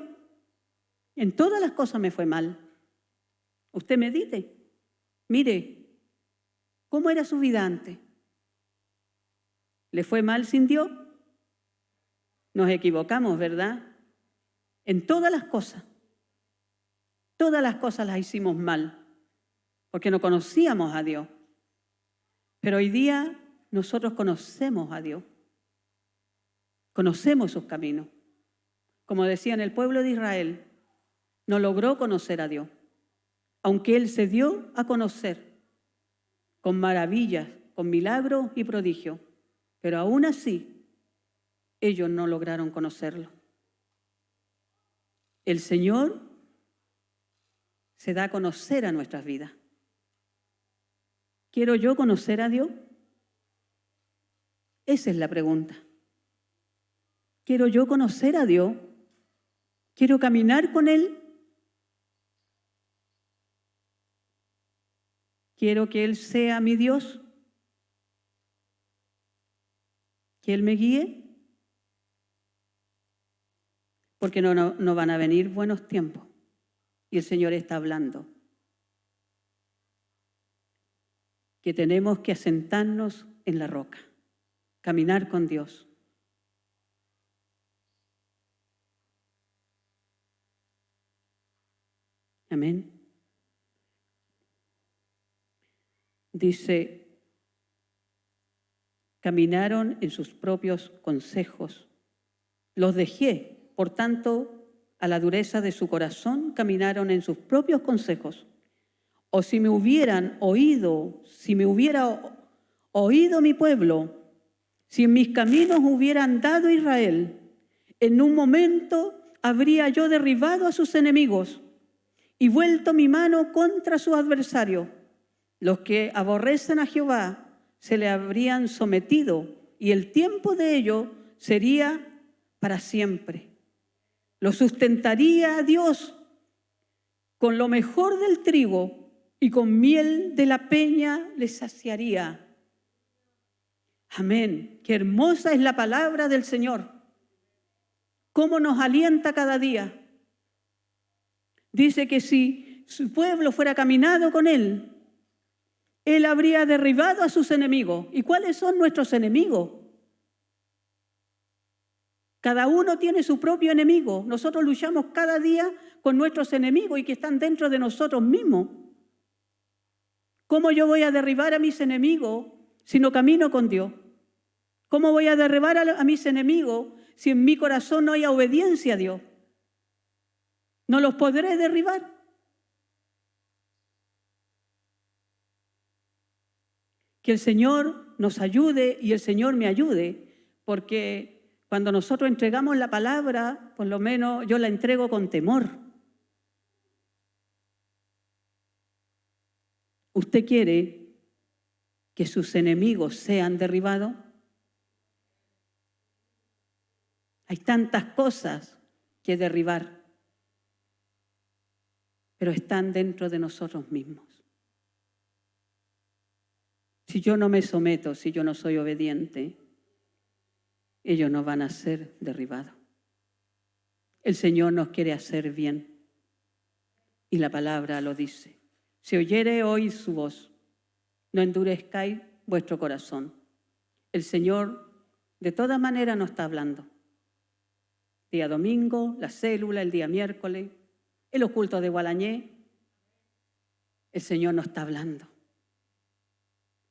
en todas las cosas me fue mal. Usted medite, mire, ¿cómo era su vida antes? ¿Le fue mal sin Dios? Nos equivocamos, ¿verdad? En todas las cosas las hicimos mal, porque no conocíamos a Dios. Pero hoy día nosotros conocemos a Dios, conocemos sus caminos. Como decían, el pueblo de Israel no logró conocer a Dios, aunque Él se dio a conocer con maravillas, con milagros y prodigios, pero aún así ellos no lograron conocerlo. El Señor se da a conocer a nuestras vidas. ¿Quiero yo conocer a Dios? Esa es la pregunta. ¿Quiero yo conocer a Dios? ¿Quiero caminar con Él? ¿Quiero que Él sea mi Dios? ¿Que Él me guíe? Porque no van a venir buenos tiempos. Y el Señor está hablando. Que tenemos que asentarnos en la roca, caminar con Dios. Amén. Dice, caminaron en sus propios consejos. Los dejé, por tanto, a la dureza de su corazón, caminaron en sus propios consejos. O si me hubiera oído mi pueblo, si en mis caminos hubiera andado Israel, en un momento habría yo derribado a sus enemigos y vuelto mi mano contra sus adversarios. Los que aborrecen a Jehová se le habrían sometido y el tiempo de ellos sería para siempre. Lo sustentaría a Dios con lo mejor del trigo y con miel de la peña les saciaría. Amén. Qué hermosa es la palabra del Señor. Cómo nos alienta cada día. Dice que si su pueblo fuera caminado con Él, Él habría derribado a sus enemigos. ¿Y cuáles son nuestros enemigos? Cada uno tiene su propio enemigo. Nosotros luchamos cada día con nuestros enemigos y que están dentro de nosotros mismos. ¿Cómo yo voy a derribar a mis enemigos si no camino con Dios? ¿Cómo voy a derribar a mis enemigos si en mi corazón no hay obediencia a Dios? No los podré derribar. Que el Señor nos ayude y el Señor me ayude, porque cuando nosotros entregamos la palabra, por lo menos yo la entrego con temor. ¿Usted quiere que sus enemigos sean derribados? Hay tantas cosas que derribar, pero están dentro de nosotros mismos. Si yo no me someto, si yo no soy obediente, ellos no van a ser derribados. El Señor nos quiere hacer bien y la palabra lo dice. Si oyere hoy su voz, no endurezcáis vuestro corazón. El Señor de todas maneras nos está hablando. Día domingo, la célula, el día miércoles, el oculto de Gualañé. El Señor nos está hablando.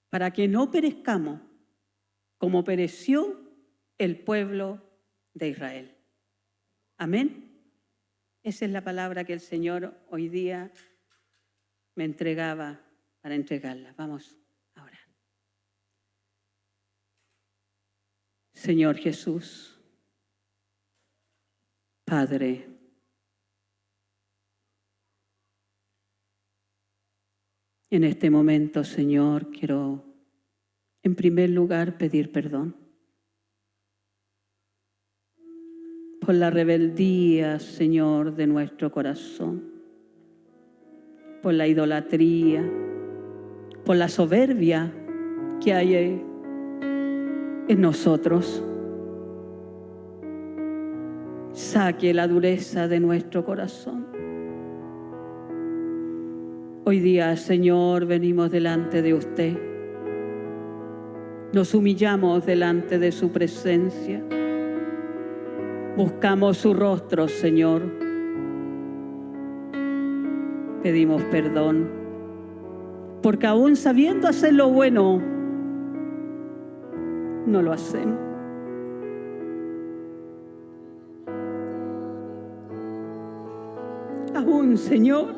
Para que no perezcamos como pereció el pueblo de Israel. Amén. Esa es la palabra que el Señor hoy día me entregaba para entregarla. Vamos a orar. Señor Jesús, Padre, en este momento, Señor, quiero en primer lugar pedir perdón por la rebeldía, Señor, de nuestro corazón. por la idolatría, por la soberbia que hay en nosotros. Saque la dureza de nuestro corazón. Hoy día, Señor, venimos delante de usted. Nos humillamos delante de su presencia. Buscamos su rostro, Señor. Pedimos perdón, porque aún sabiendo hacer lo bueno, no lo hacemos. Aún, Señor,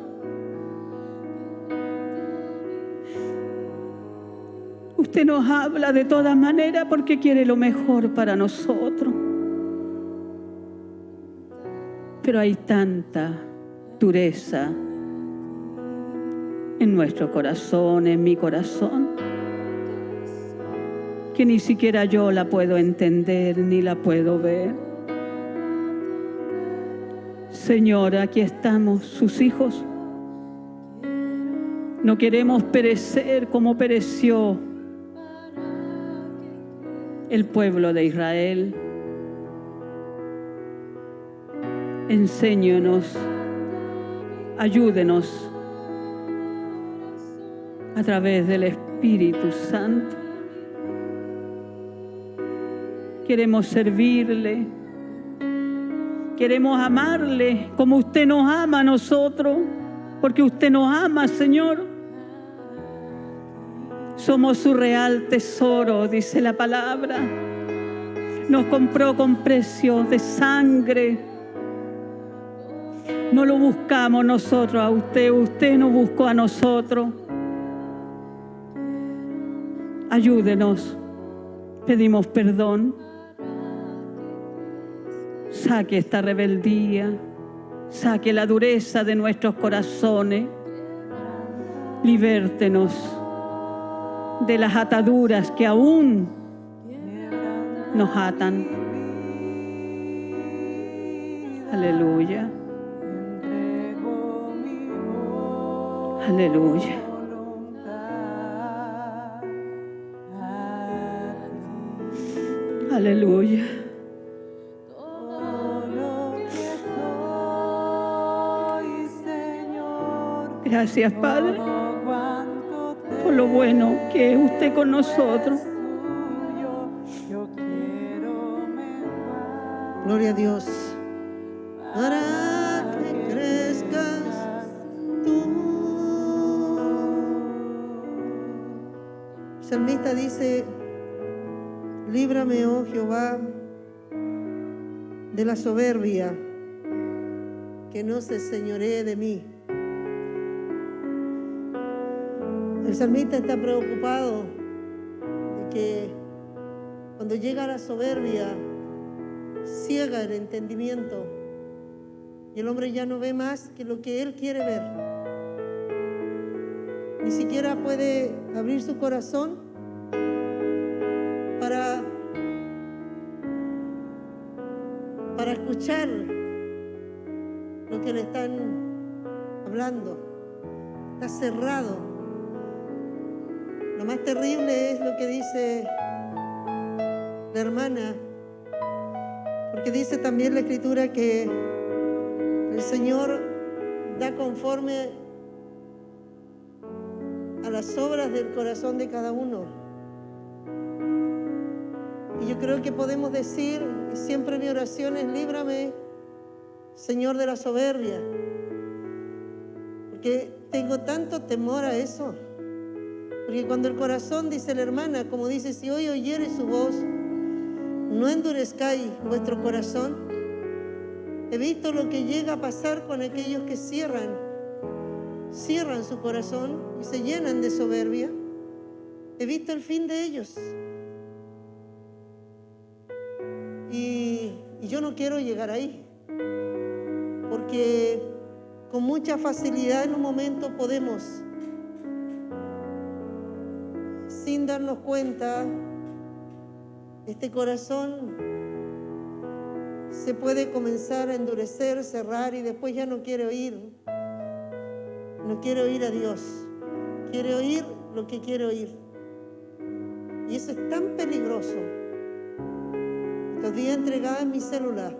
usted nos habla de todas maneras porque quiere lo mejor para nosotros. Pero hay tanta dureza en nuestro corazón, en mi corazón, que ni siquiera yo la puedo entender ni la puedo ver. Señor, aquí estamos, sus hijos. No queremos perecer como pereció el pueblo de Israel. Enséñanos, ayúdenos a través del Espíritu Santo. Queremos servirle, queremos amarle como usted nos ama a nosotros, porque usted nos ama, Señor. Somos su real tesoro, dice la palabra. Nos compró con precio de sangre. No lo buscamos nosotros a usted, usted nos buscó a nosotros. Ayúdenos, pedimos perdón. Saque esta rebeldía, saque la dureza de nuestros corazones. Libértenos de las ataduras que aún nos atan. Aleluya. Aleluya. Aleluya. Gracias, Padre, por lo bueno que es usted con nosotros. Gloria a Dios. Para que crezcas tú. El salmista dice: líbrame, oh Jehová, de la soberbia, que no se señoree de mí. El salmista está preocupado de que cuando llega la soberbia, ciega el entendimiento y el hombre ya no ve más que lo que él quiere ver. Ni siquiera puede abrir su corazón para escuchar lo que le están hablando. Está cerrado. Lo más terrible es lo que dice la hermana, porque dice también la Escritura que el Señor da conforme a las obras del corazón de cada uno. Y yo creo que podemos decir, y siempre mi oración es: líbrame, Señor, de la soberbia, porque tengo tanto temor a eso. Porque cuando el corazón, dice la hermana, como dice: si hoy oyere su voz, no endurezcáis vuestro corazón. He visto lo que llega a pasar con aquellos que cierran su corazón y se llenan de soberbia. He visto el fin de ellos. Y yo no quiero llegar ahí, porque con mucha facilidad en un momento podemos, sin darnos cuenta, este corazón se puede comenzar a endurecer, cerrar, y después ya no quiere oír no quiere oír a Dios, quiere oír lo que quiere oír. Y eso es tan peligroso. Estos días entregaba en mi celular,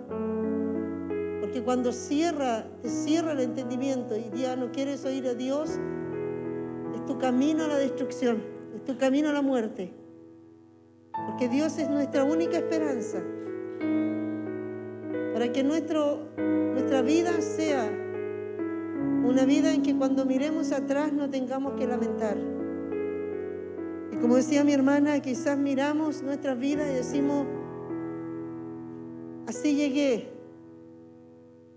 porque cuando te cierra el entendimiento y ya no quieres oír a Dios, es tu camino a la destrucción, es tu camino a la muerte. Porque Dios es nuestra única esperanza para que nuestra vida sea una vida en que cuando miremos atrás no tengamos que lamentar. Y como decía mi hermana, quizás miramos nuestras vidas y decimos, así llegué,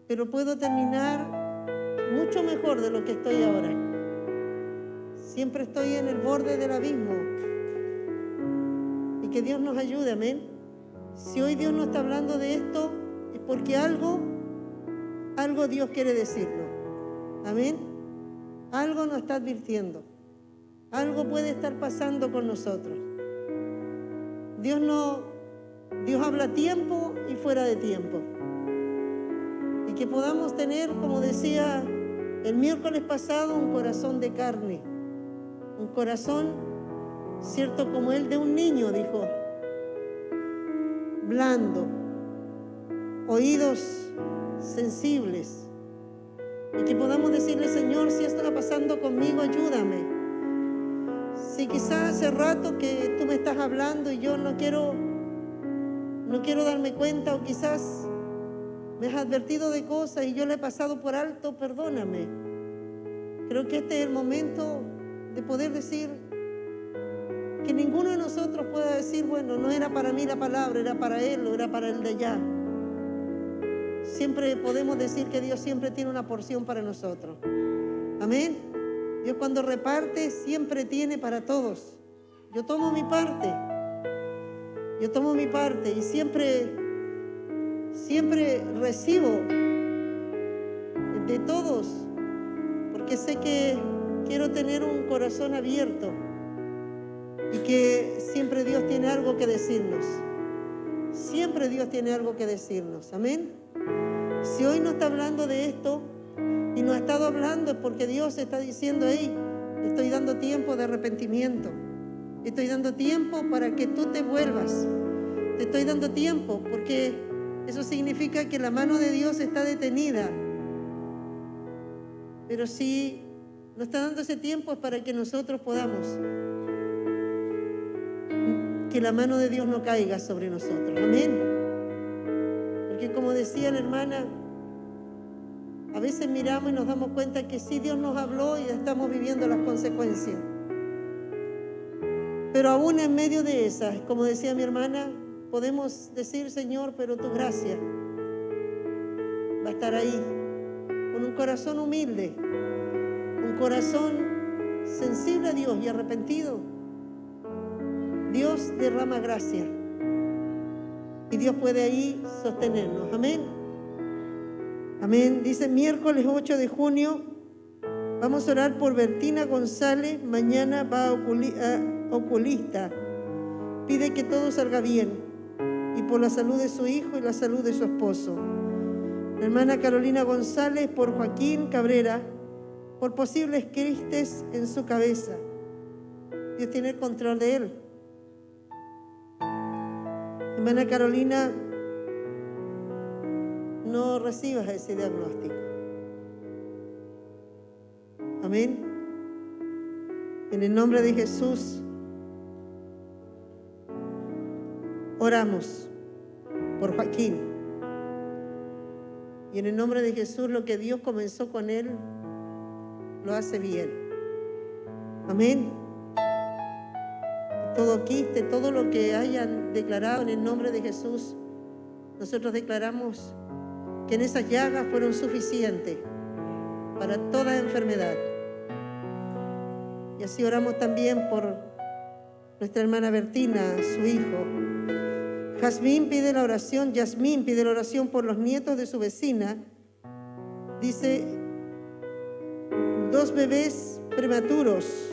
pero puedo terminar mucho mejor de lo que estoy ahora. Siempre estoy en el borde del abismo. Y que Dios nos ayude, amén. Si hoy Dios no está hablando de esto, es porque algo Dios quiere decirnos. Amén. Algo nos está advirtiendo. Algo puede estar pasando con nosotros. Dios habla a tiempo y fuera de tiempo. Y que podamos tener, como decía el miércoles pasado, un corazón de carne. Un corazón, cierto, como el de un niño, dijo. Blando. Oídos sensibles. Y que podamos decirle, Señor, si esto está pasando conmigo, ayúdame. Si quizás hace rato que tú me estás hablando y yo no quiero darme cuenta, o quizás me has advertido de cosas y yo le he pasado por alto, perdóname. Creo que este es el momento de poder decir que ninguno de nosotros pueda decir, bueno, no era para mí la palabra, era para Él o era para el de allá. Siempre podemos decir que Dios siempre tiene una porción para nosotros. Amén. Dios cuando reparte siempre tiene para todos. Yo tomo mi parte. Y siempre recibo de todos, porque sé que quiero tener un corazón abierto y que siempre Dios tiene algo que decirnos. Siempre Dios tiene algo que decirnos. Amén. Si hoy no está hablando de esto y no ha estado hablando, es porque Dios está diciendo, hey, estoy dando tiempo de arrepentimiento. Estoy dando tiempo para que tú te vuelvas. Te estoy dando tiempo porque eso significa que la mano de Dios está detenida. Pero si no está dando ese tiempo es para que nosotros podamos, que la mano de Dios no caiga sobre nosotros. Amén. Porque como decía la hermana, a veces miramos y nos damos cuenta que sí, Dios nos habló y estamos viviendo las consecuencias. Pero aún en medio de esas, como decía mi hermana, podemos decir, Señor, pero tu gracia va a estar ahí, con un corazón humilde, un corazón sensible a Dios y arrepentido. Dios derrama gracia y Dios puede ahí sostenernos. Amén. Amén. Dice miércoles 8 de junio, vamos a orar por Bertina González. Mañana va a oculista. Pide que todo salga bien y por la salud de su hijo y la salud de su esposo. La hermana Carolina González por Joaquín Cabrera, por posibles quistes en su cabeza. Dios tiene el control de él. Hermana Carolina, no recibas ese diagnóstico. Amén. En el nombre de Jesús, oramos por Joaquín. Y en el nombre de Jesús, lo que Dios comenzó con él, lo hace bien. Amén. Todo quiste, todo lo que hayan declarado en el nombre de Jesús, nosotros declaramos que en esas llagas fueron suficientes para toda enfermedad. Y así oramos también por nuestra hermana Bertina, su hijo. Yasmín pide la oración por los nietos de su vecina. Dice, 2 bebés prematuros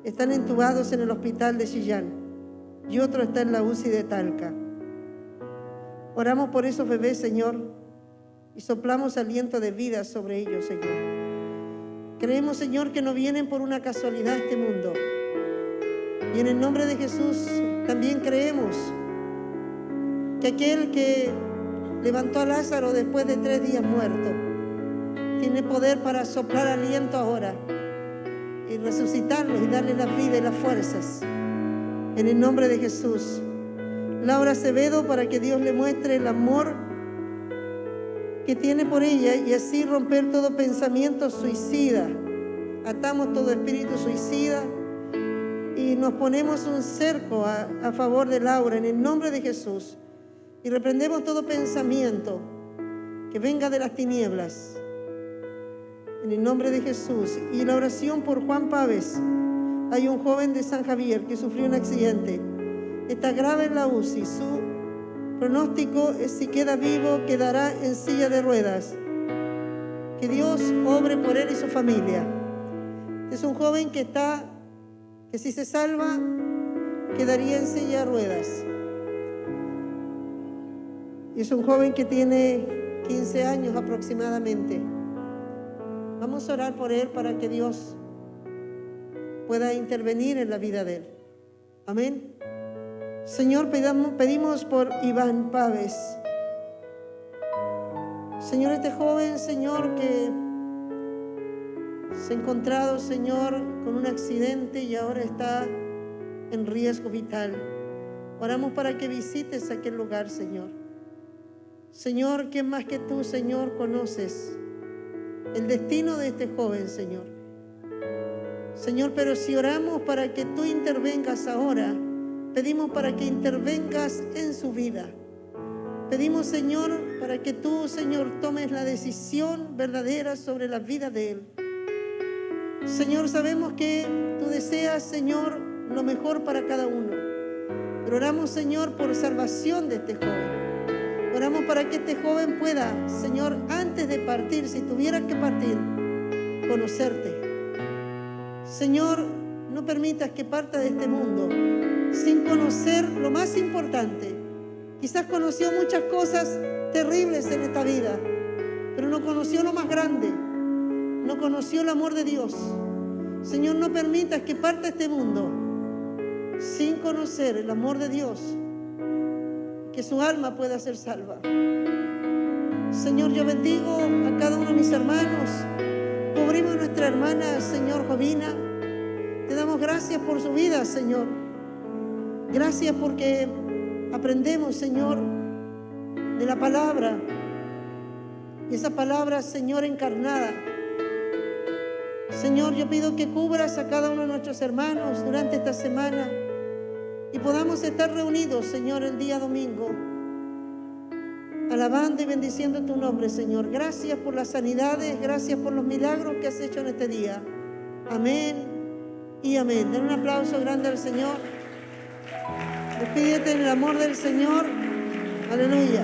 están entubados en el hospital de Chillán y otro está en la UCI de Talca. Oramos por esos bebés, Señor, y soplamos aliento de vida sobre ellos, Señor. Creemos, Señor, que no vienen por una casualidad a este mundo. Y en el nombre de Jesús también creemos que aquel que levantó a Lázaro después de 3 días muerto tiene poder para soplar aliento ahora y resucitarlos y darle la vida y las fuerzas. En el nombre de Jesús. Laura Acevedo, para que Dios le muestre el amor que tiene por ella y así romper todo pensamiento suicida. Atamos todo espíritu suicida y nos ponemos un cerco a favor de Laura en el nombre de Jesús. Y reprendemos todo pensamiento que venga de las tinieblas en el nombre de Jesús. Y la oración por Juan Páez. Hay un joven de San Javier que sufrió un accidente. Está grave en la UCI. Su pronóstico es, si queda vivo, quedará en silla de ruedas. Que Dios obre por él y su familia. Es un joven que si se salva, quedaría en silla de ruedas. Y es un joven que tiene 15 años aproximadamente. Vamos a orar por él para que Dios pueda intervenir en la vida de él. Amén. Señor, pedimos por Iván Páez. Señor, este joven, Señor, que se ha encontrado, Señor, con un accidente y ahora está en riesgo vital. Oramos para que visites aquel lugar, Señor. Señor, ¿quién más que tú, Señor, conoces el destino de este joven, Señor? Señor, pero si oramos para que tú intervengas ahora, pedimos para que intervengas en su vida. Pedimos, Señor, para que tú, Señor, tomes la decisión verdadera sobre la vida de él. Señor, sabemos que tú deseas, Señor, lo mejor para cada uno. Pero oramos, Señor, por salvación de este joven. Oramos para que este joven pueda, Señor, antes de partir, si tuviera que partir, conocerte. Señor, no permitas que parta de este mundo sin conocer lo más importante. Quizás conoció muchas cosas terribles en esta vida, pero no conoció lo más grande. No conoció el amor de Dios. Señor, no permitas que parta de este mundo sin conocer el amor de Dios, que su alma pueda ser salva. Señor, yo bendigo a cada uno de mis hermanos. Cubrimos a nuestra hermana, Señor, Jovina. Te damos gracias por su vida, Señor. Gracias porque aprendemos, Señor, de la palabra. Y esa palabra, Señor, encarnada. Señor, yo pido que cubras a cada uno de nuestros hermanos durante esta semana y podamos estar reunidos, Señor, el día domingo, alabando y bendiciendo tu nombre, Señor. Gracias por las sanidades, gracias por los milagros que has hecho en este día. Amén y amén. Den un aplauso grande al Señor. Despídete en el amor del Señor. Aleluya.